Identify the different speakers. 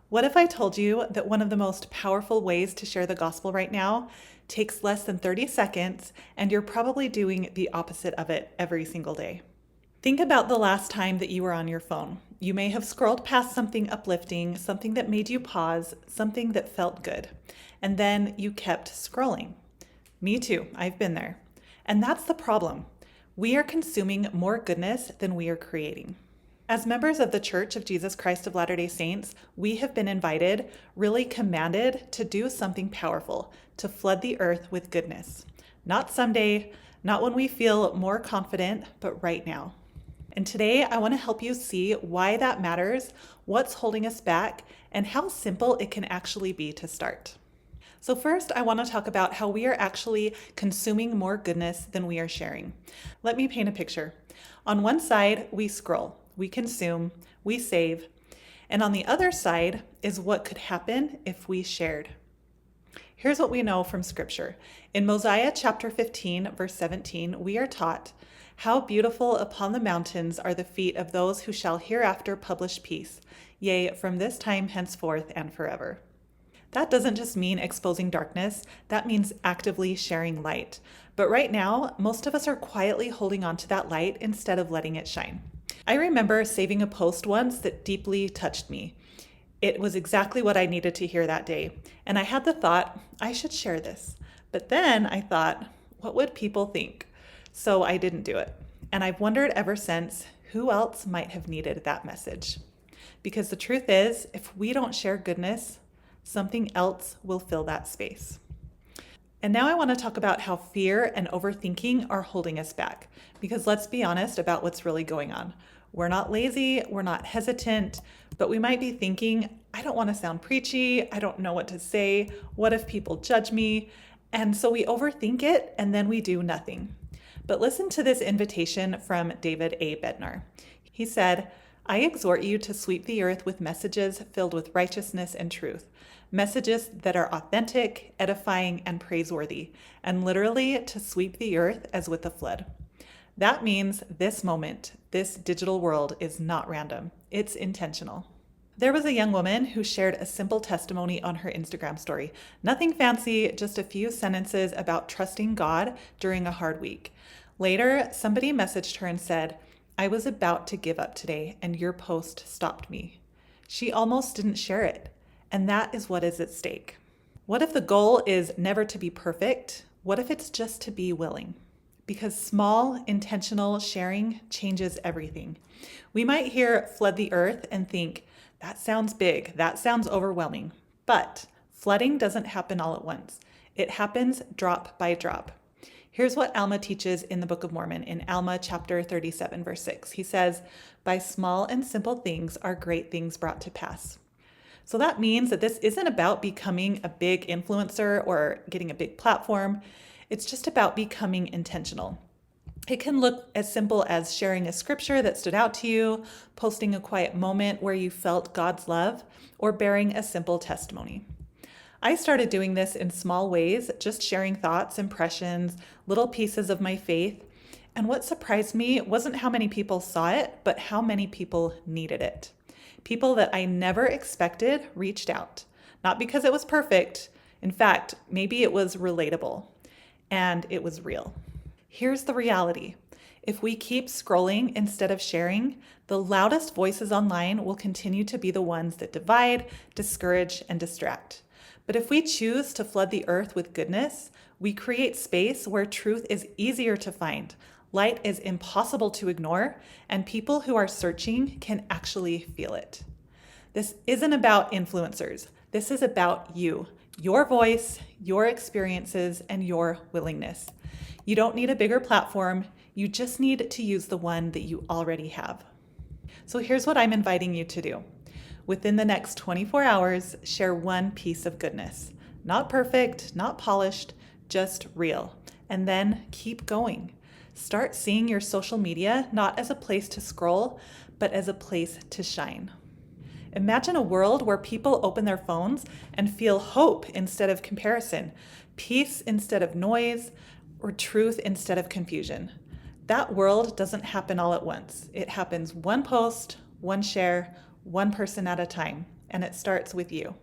Speaker 1: What if I told you that one of the most powerful ways to share the gospel right now takes less than 30 seconds and you're probably doing the opposite of it every single day? Think about the last time that you were on your phone. You may have scrolled past something uplifting, something that made you pause, something that felt good, and then you kept scrolling. Me too, I've been there. And that's the problem. We are consuming more goodness than we are creating. As members of the Church of Jesus Christ of Latter-day Saints, we have been invited, really commanded, to do something powerful, to flood the earth with goodness. Not someday, not when we feel more confident, but right now. And today, I want to help you see why that matters, what's holding us back, and how simple it can actually be to start. So first, I want to talk about how we are actually consuming more goodness than we are sharing. Let me paint a picture. On one side, we scroll. We consume, we save, and on the other side is what could happen if we shared. Here's what we know from Scripture. In Mosiah chapter 15, verse 17, we are taught, "How beautiful upon the mountains are the feet of those who shall hereafter publish peace, yea, from this time henceforth and forever." That doesn't just mean exposing darkness, that means actively sharing light. But right now, most of us are quietly holding on to that light instead of letting it shine. I remember saving a post once that deeply touched me. It was exactly what I needed to hear that day. And I had the thought, I should share this. But then I thought, what would people think? So I didn't do it. And I've wondered ever since, who else might have needed that message? Because the truth is, if we don't share goodness, something else will fill that space. And now I want to talk about how fear and overthinking are holding us back. Because let's be honest about what's really going on. We're not lazy, we're not hesitant, but we might be thinking, I don't want to sound preachy, I don't know what to say, what if people judge me? And so we overthink it and then we do nothing. But listen to this invitation from David A. Bednar. He said, "I exhort you to sweep the earth with messages filled with righteousness and truth, messages that are authentic, edifying, and praiseworthy, and literally to sweep the earth as with a flood." That means this moment, this digital world is not random. It's intentional. There was a young woman who shared a simple testimony on her Instagram story. Nothing fancy, just a few sentences about trusting God during a hard week. Later, somebody messaged her and said, "I was about to give up today, and your post stopped me." She almost didn't share it, and that is what is at stake. What if the goal is never to be perfect? What if it's just to be willing? Because small, intentional sharing changes everything. We might hear flood the earth and think, that sounds big, that sounds overwhelming. But flooding doesn't happen all at once. It happens drop by drop. Here's what Alma teaches in the Book of Mormon in Alma chapter 37, verse 6. He says, "By small and simple things are great things brought to pass." So that means that this isn't about becoming a big influencer or getting a big platform. It's just about becoming intentional. It can look as simple as sharing a scripture that stood out to you, posting a quiet moment where you felt God's love, or bearing a simple testimony. I started doing this in small ways, just sharing thoughts, impressions, little pieces of my faith. And what surprised me wasn't how many people saw it, but how many people needed it. People that I never expected reached out. Not because it was perfect. In fact, maybe it was relatable. And it was real. Here's the reality. If we keep scrolling instead of sharing, the loudest voices online will continue to be the ones that divide, discourage, and distract. But if we choose to flood the earth with goodness, we create space where truth is easier to find, light is impossible to ignore, and people who are searching can actually feel it. This isn't about influencers. This is about you. Your voice, your experiences, and your willingness. You don't need a bigger platform. You just need to use the one that you already have. So here's what I'm inviting you to do. Within the next 24 hours, share one piece of goodness. Not perfect, not polished, just real. And then keep going. Start seeing your social media not as a place to scroll, but as a place to shine. Imagine a world where people open their phones and feel hope instead of comparison, peace instead of noise, or truth instead of confusion. That world doesn't happen all at once. It happens one post, one share, one person at a time. and it starts with you.